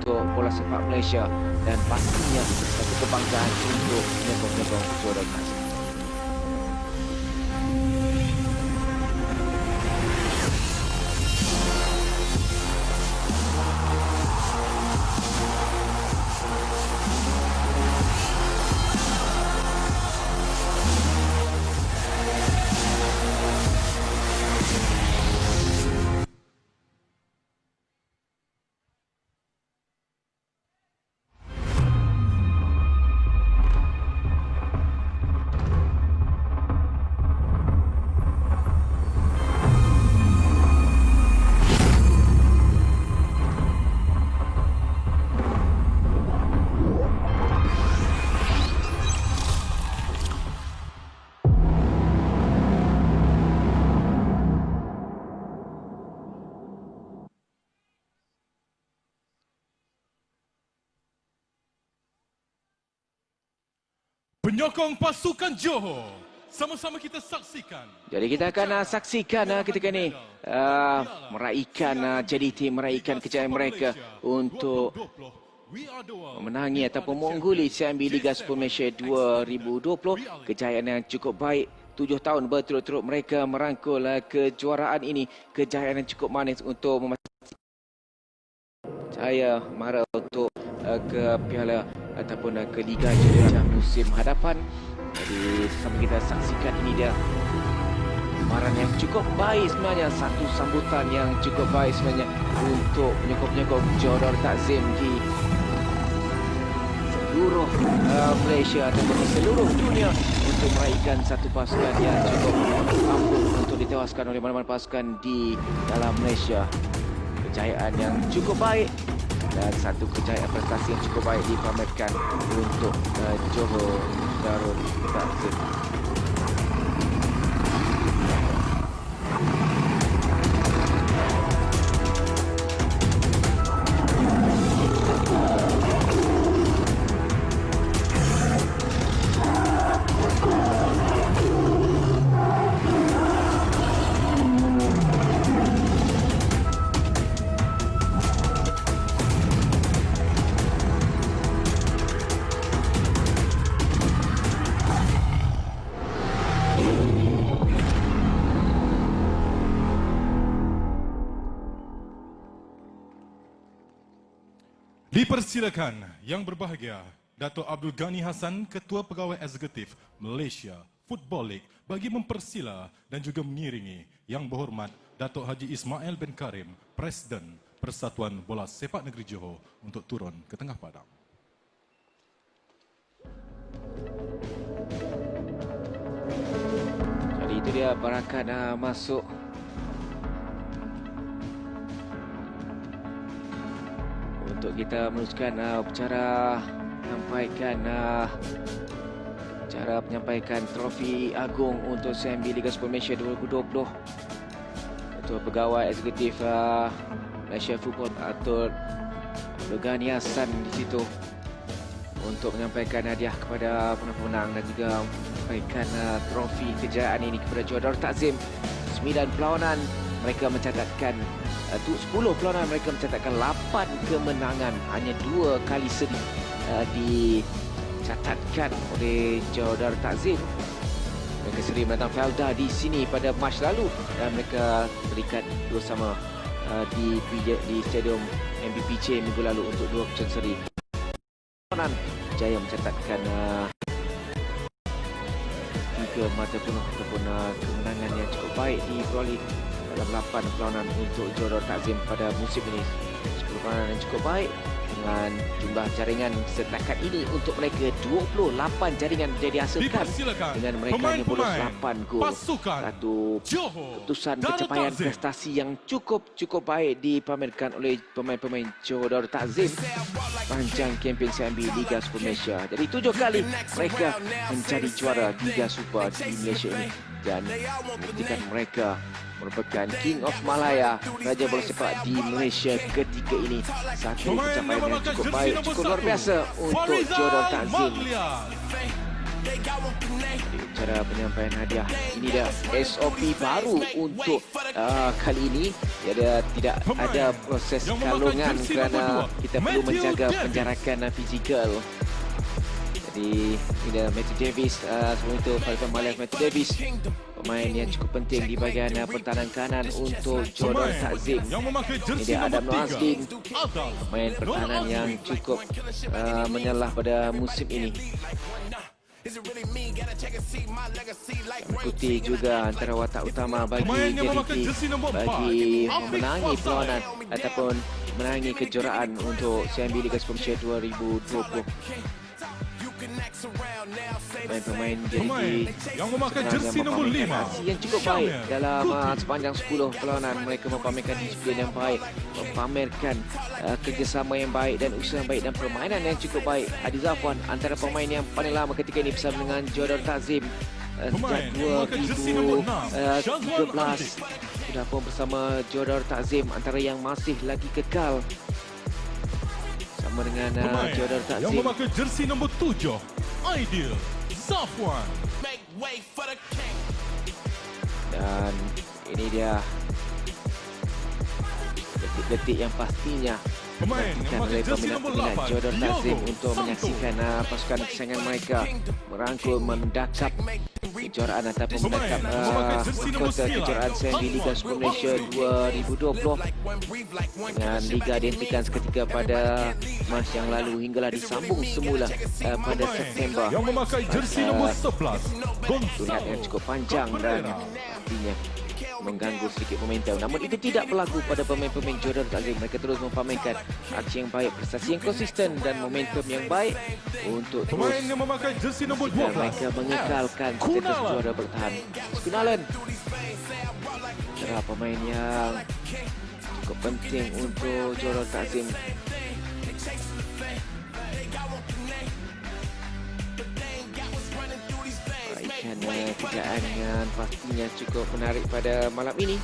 untuk bola sepak Malaysia dan pastinya satu kebanggaan untuk penyokong-penyokong Jordan Takzim. Penyokong pasukan Johor, sama-sama kita saksikan. Jadi kita akan saksikan ketika ini meraihkan JDT meraihkan kejayaan mereka untuk memenangi ataupun mengungguli CIMB Liga Super Malaysia 2020. Kejayaan yang cukup baik. 7 tahun berturut-turut mereka merangkul kejuaraan ini. Kejayaan yang cukup manis untuk memastikan jaya mara untuk ke Piala ataupun ke Liga Juara musim hadapan. Jadi sama kita saksikan ini dia amaran yang cukup baik sebenarnya, satu sambutan yang cukup baik sebenarnya untuk penyokong-penyokong Jordan Takzim di seluruh Malaysia ataupun di seluruh dunia untuk meraihkan satu pasukan yang cukup ampuh untuk ditewaskan oleh mana-mana pasukan di dalam Malaysia. Kejayaan yang cukup baik dan satu kejayaan prestasi yang cukup baik dipamerkan untuk Johor Darul Takzim. Dipersilakan yang berbahagia Dato' Abdul Ghani Hassan, Ketua Pegawai Eksekutif Malaysia Football League, bagi mempersila dan juga mengiringi Yang Berhormat Dato' Haji Ismail bin Karim, Presiden Persatuan Bola Sepak Negeri Johor, untuk turun ke tengah padang. Jadi itu dia barakat masuk untuk kita meneruskan upacara menyampaikan trofi agung untuk CIMB Liga Super Malaysia 2020. Ketua Pegawai Eksekutif Malaysia Football Abdul Ghani Hassan di situ untuk menyampaikan hadiah kepada pemenang dan juga menyampaikan trofi kejayaan ini kepada Jordan Takzim. 9 perlawanan mereka mencatatkan 10 perlawanan mereka mencatatkan 8 kemenangan, hanya 2 kali seri dicatatkan oleh Jordan Takzim. Mereka seri menentang Felda di sini pada Mac lalu dan mereka berikat 2-2 di Stadium MBPC minggu lalu untuk 2 percubaan seri. Jaya mencatatkan 3 mata penuh ataupun kemenangan yang cukup baik diperoleh dalam 8 perlawanan untuk Jordan Takzim pada musim ini. 10 perlawanan yang cukup baik dengan jumlah jaringan setakat ini untuk mereka 28 jaringan jadi dihasilkan dengan mereka hanya bonus 8 gol. Satu keputusan pencapaian prestasi yang cukup baik dipamerkan oleh pemain-pemain Jordan Takzim panjang kempen CIMB Liga Super Malaysia. Jadi 7 kali mereka menjadi juara Liga Super di Malaysia ini dan membuktikan mereka merupakan King of Malaya, Raja Bola Sepak di Malaysia ketika ini. Satu pencapaian yang cukup baik, cukup luar biasa untuk Jordan Takzim. Cara penyampaian hadiah ini dah SOP baru untuk kali ini. Tiada tidak ada proses kalungan kerana kita perlu menjaga penjarakan fizikal. Jadi ini dah Matthew Davis, sebelum itu Falcon Malias Matthew Davis, pemain yang cukup penting di bahagian pertahanan kanan untuk Jordan Takzim. Ini dia Adam Noazdin, pemain pertahanan yang cukup menyalah pada musim ini. Mengikuti juga antara watak utama bagi JDT bagi memenangi perlawanan ataupun menangi kejuaraan untuk CIMB Liga Supermalaysia 2020. Pemain-pemain JDT yang memakai jersey nombor 5 yang cukup baik dalam sepanjang 10 perlawanan. Mereka mempamerkan disiplin yang baik, mempamerkan kerjasama yang baik dan usaha yang baik dan permainan yang cukup baik. Adi Zafwan antara pemain yang paling lama ketika ini bersama dengan Jordan Takzim sejak 2013 sudah pun bersama Jordan Takzim, antara yang masih lagi kekal sama dengan Jordan Takzim yang memakai jersey nombor 7 Aidil Zafwan. Dan ini dia detik-detik yang pastinya Pemain yang memakai jersey nombor 8 Jordan Takzim untuk Santo. menyaksikan pasukan kesayangan mereka merangkul mendakap kejuaraan ataupun mendakap mahkota kejuaraan CIMB Liga Supermalaysia 2020 dengan liga dihentikan seketika pada Mac yang lalu hinggalah disambung semula pada September. Yang memakai jersey nombor 11 Surat yang cukup panjang dan artinya mengganggu sedikit momentum. Namun itu tidak berlaku pada pemain-pemain Jordan Takzim. Mereka terus mempamerkan aksi yang baik, prestasi yang konsisten dan momentum yang baik untuk terus pemain yang memakai jersey nombor 12 mereka mengekalkan status juara bertahan. Kunalan adalah pemain yang cukup penting untuk Jordan Takzim. Kejayaan yang pastinya cukup menarik pada malam ini.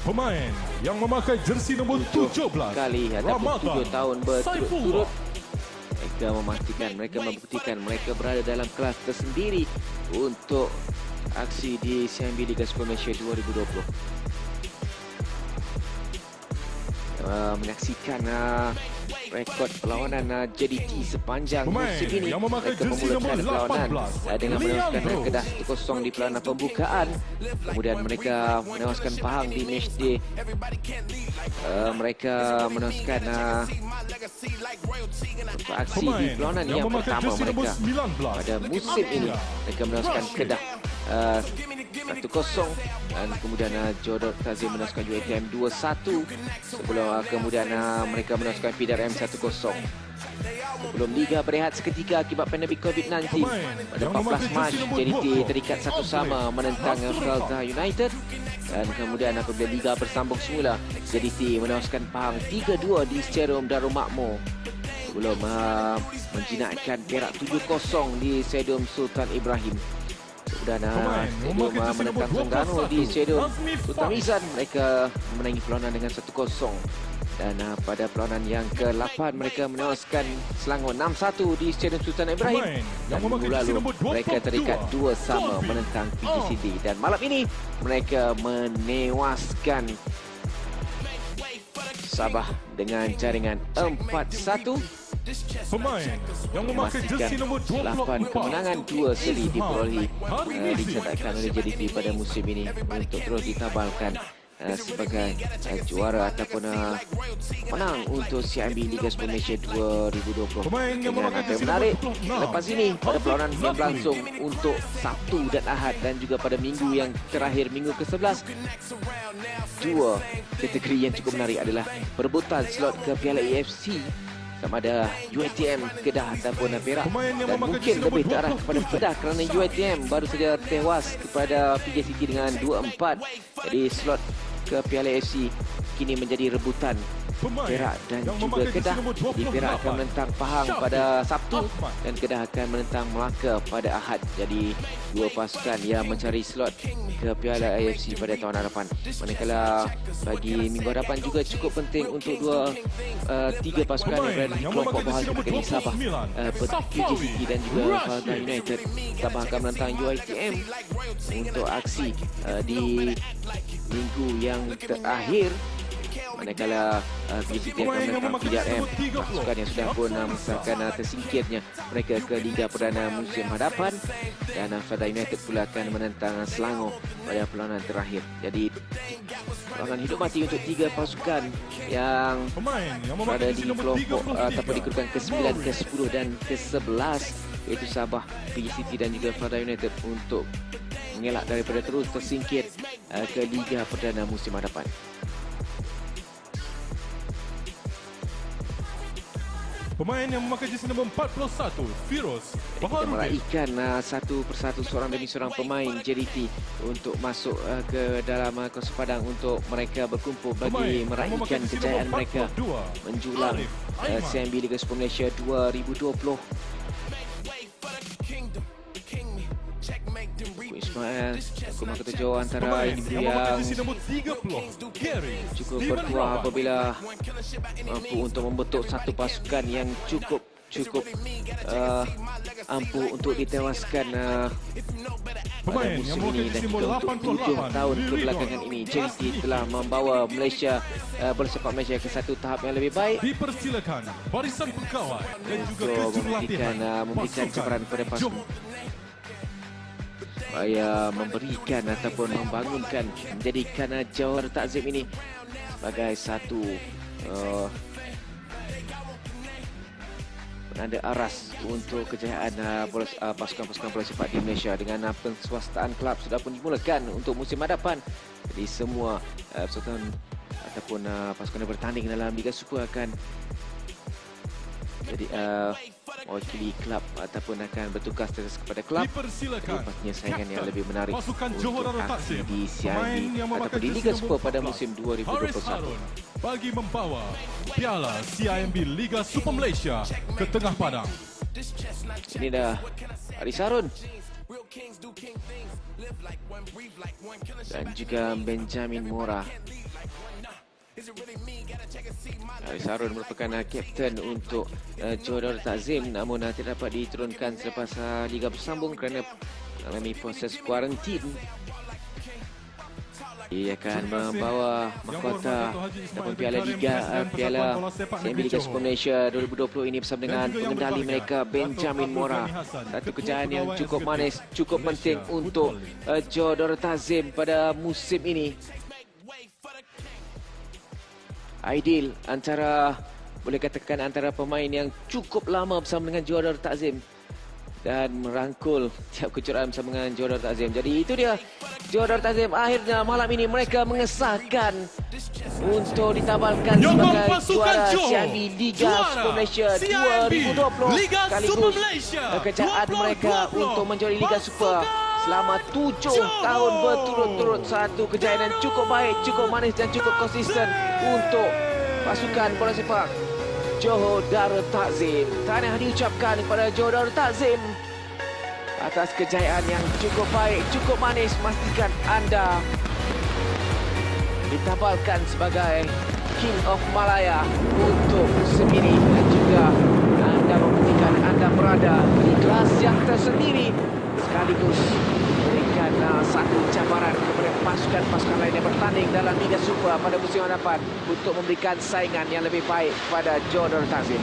Pemain yang memakai jersey nombor 17 kali ataupun Ramadan 7 tahun berturut-turut Saifullah. mereka memastikan, mereka membuktikan mereka berada dalam kelas tersendiri untuk aksi di CIMB Liga Supermalaysia 2020. Menyaksikan rekod perlawanan JDT sepanjang musim ini. Yang memakai Mereka jersey nombor memulakan perlawanan 18 dengan menewaskan Leandro. Kedah 1-0 di perlawanan pembukaan. Kemudian mereka menewaskan Pahang di matchday. Mereka menewaskan untuk aksi di Pemain perlawanan yang yang memakai pertama jersey nombor mereka 19 pada musim ini. Mereka menewaskan Kedah 1-0 dan kemudian Jordan Takzim menewaskan UiTM 2-1 sebelum kemudian mereka menewaskan PDRM 1-0. Sebelum Liga berehat seketika akibat pandemik COVID-19 pada 14 Mac, JDT terikat satu sama menentang Felda United dan kemudian apabila Liga bersambung semula, JDT menewaskan Pahang 3-2 di Stadium Darul Makmur sebelum menjinakkan Perak 7-0 di Stadium Sultan Ibrahim. Dan Stadium menentang Terengganu di Stadium Sultan Izan, mereka memenangi perlawanan dengan 1-0. Dan pada perlawanan yang ke-8 mereka menewaskan Selangor 6-1 di Stadium Sultan Ibrahim. Dan minggu lalu mereka terikat 2-2 menentang PGCD. Dan malam ini mereka menewaskan Sabah dengan jaringan 4-1. Pemain yang memakai jersey nombor 8 kemenangan 2 seri diperolehi dicatatkan oleh JDT pada musim ini untuk terus ditabalkan sebagai juara ataupun menang untuk CIMB Liga Supermalaysia 2020. Pemain yang Dengan memakai apa yang jersey menarik nombor 26 lepas ini pada perlawanan yang berlangsung untuk Sabtu dan Ahad dan juga pada minggu yang terakhir, minggu ke-11, dua kategori yang cukup menarik adalah perebutan slot ke Piala AFC sama ada UiTM Kedah ataupun Perak, dan mungkin lebih terarah kepada Kedah kerana UiTM baru saja tewas kepada PJCT dengan 2-4. Jadi slot ke Piala AFC kini menjadi rebutan Pemain Perak dan yang juga memakai Kedah. jersey nombor Di Perak akan 28, menentang Pahang Syafiq pada Sabtu Ahmad. dan Kedah akan menentang Melaka pada Ahad. Jadi dua pasukan yang mencari slot ke Piala AFC pada tahun hadapan. Manakala bagi minggu hadapan juga cukup penting untuk tiga pasukan yang berada di Yang kelompok memakai bawah jersey nombor seperti Sabah, 29, PJ City dan juga Safawi Farga Rashid. United. Sabah akan menentang UiTM untuk aksi di minggu yang terakhir. Manakala PJ City akan Pemain yang menentang memakai PRM, jersey nombor 30, pasukan yang sudah pun mengesahkan tersingkirnya mereka ke Liga Perdana musim hadapan, dan Farga United pula akan menentang Selangor pada perlawanan terakhir. Jadi perlawanan hidup mati untuk tiga pasukan yang Pemain yang memakai berada di jersey nombor kelompok ataupun di 33, kedudukan ke-9, ke-10 dan ke-11, iaitu Sabah, PJ City dan juga Farga United, untuk mengelak daripada terus tersingkir ke Liga Perdana musim hadapan. Pemain yang memakai jersey nombor 41, Firoz Kita Baharudin. meraihkan satu persatu seorang demi seorang pemain JDT untuk masuk ke dalam kursus padang untuk mereka berkumpul bagi Pemain yang meraihkan memakai jersey kejayaan nombor mereka 42, menjulang Arif Aiman. CMB Liga Super Malaysia 2020. Ismail, hukuman ketujuh antara Pemain individu yang memakai yang jersey nombor 30, Gary cukup Steven berkuah Rahman. apabila mampu untuk membentuk satu pasukan yang cukup ampuh untuk ditewaskan pada Pemain yang musim memakai ini, dan jersey juga nombor untuk 7 88, tahun Lily kebelakangan Gon. ini JDT telah membawa Malaysia, bola sepak Malaysia ke satu tahap yang lebih baik Dipersilakan barisan pegawai dan juga untuk kejurulatihan memberikan cabaran kepada pasukan supaya memberikan ataupun membangunkan, menjadikan Johor Takzim ini sebagai satu penanda aras untuk kejayaan pasukan-pasukan bola sepak di Malaysia. Dengan penswastaan kelab sudah pun dimulakan untuk musim hadapan. Jadi semua persatuan ataupun pasukan yang bertanding dalam Liga Super akan jadi mewakili klub ataupun akan bertugas terus kepada klub. Dipersilakan Pastinya saingan yang Kapten lebih menarik pasukan untuk Johor Darul aksi Takzim, di pemain CIMB yang memakai ataupun di jersey Liga nombor Super pada 14, musim Haris 2021. Harun bagi membawa Piala CIMB Liga Super Malaysia ke tengah padang. Ini dah Haris Harun dan juga Benjamin Mora. Haris Harun merupakan kapten untuk Johor Darul Takzim, namun tidak dapat diturunkan selepas Liga bersambung kerana mengalami proses kuarantin. Ia akan membawa mahkota ataupun Piala Liga Piala CIMB Liga Super Malaysia 2020 ini bersama dengan pengendali mereka Benjamin Mora. Satu kejayaan yang cukup manis, cukup penting untuk Johor Darul Takzim pada musim ini. Aidil boleh katakan antara pemain yang cukup lama bersama dengan Johor Darul Takzim dan merangkul tiap kejuaraan bersama dengan Johor Darul Takzim. Jadi itu dia, Johor Darul Takzim akhirnya malam ini mereka mengesahkan untuk ditabalkan sebagai juara CIMB Liga Super Malaysia 2020 sekaligus kejayaan mereka untuk menjuari Liga Super selama 7 tahun berturut-turut. Satu kejayaan yang cukup baik, cukup manis dan cukup konsisten untuk pasukan bola sepak Johor Darul Takzim. Tahniah diucapkan kepada Johor Darul Takzim atas kejayaan yang cukup baik, cukup manis. Pastikan anda ditabalkan sebagai King of Malaya untuk musim ini, dan juga anda membuktikan anda berada di kelas yang tersendiri sekaligus memberikan satu cabaran kepada pasukan-pasukan lain yang bertanding dalam Liga Super pada musim hadapan untuk memberikan saingan yang lebih baik pada Johor Darul Takzim.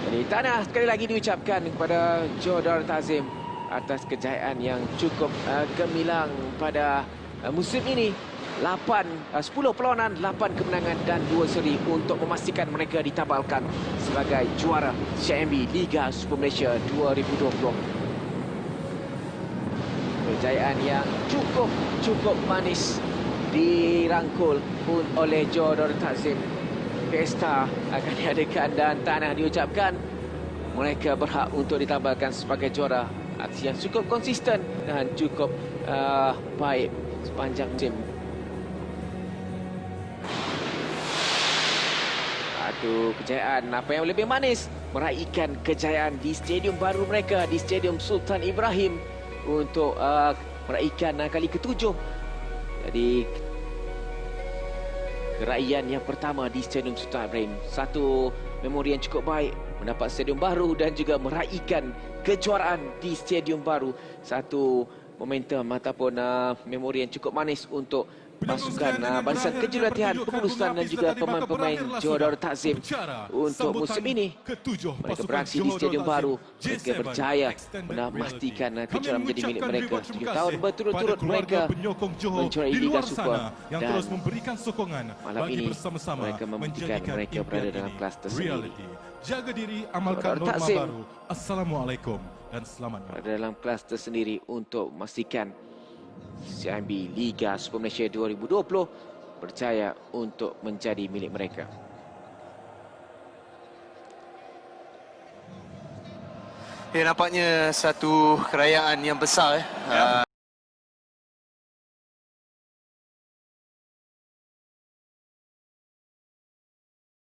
Jadi tahniah sekali lagi diucapkan kepada Johor Darul Takzim atas kejayaan yang cukup gemilang pada musim ini. 10 perlawanan, 8 kemenangan dan 2 seri untuk memastikan mereka ditabalkan sebagai juara CIMB Liga Super Malaysia 2020. Kejayaan yang cukup manis dirangkul pun oleh Johor Darul Takzim. Pesta akan diadakan dan tahniah diucapkan. Mereka berhak untuk ditabalkan sebagai juara. Aksi yang cukup konsisten dan cukup baik sepanjang musim. satu kejayaan apa yang lebih manis, meraihkan kejayaan di stadium baru mereka, di Stadium Sultan Ibrahim untuk meraihkan kali ke-7. Jadi keraian yang pertama di Stadium Sultan Ibrahim, satu memori yang cukup baik, mendapat stadium baru dan juga meraihkan kejuaraan di stadium baru. Satu momentum ataupun memori yang cukup manis untuk pasukan barisan kejurulatihan, pengurusan dan juga pemain-pemain Johor Darul Takzim untuk musim ini. Mereka beraksi di stadium baru. Mereka berjaya memastikan kejuaraan menjadi milik mereka. 7 tahun berturut-turut mereka menjuarai Liga Super, yang dan terus memberikan sokongan malam bagi ini bersama-sama mereka membuktikan menjadikan mereka berada impian dalam ini kelas tersendiri. reality. Jaga diri, amalkan Darul norma Takzim baru. Assalamualaikum dan selamat malam. berada dalam kelas tersendiri untuk memastikan CIMB Liga Super Malaysia 2020 berjaya untuk menjadi milik mereka. Nampaknya satu kerajaan yang besar.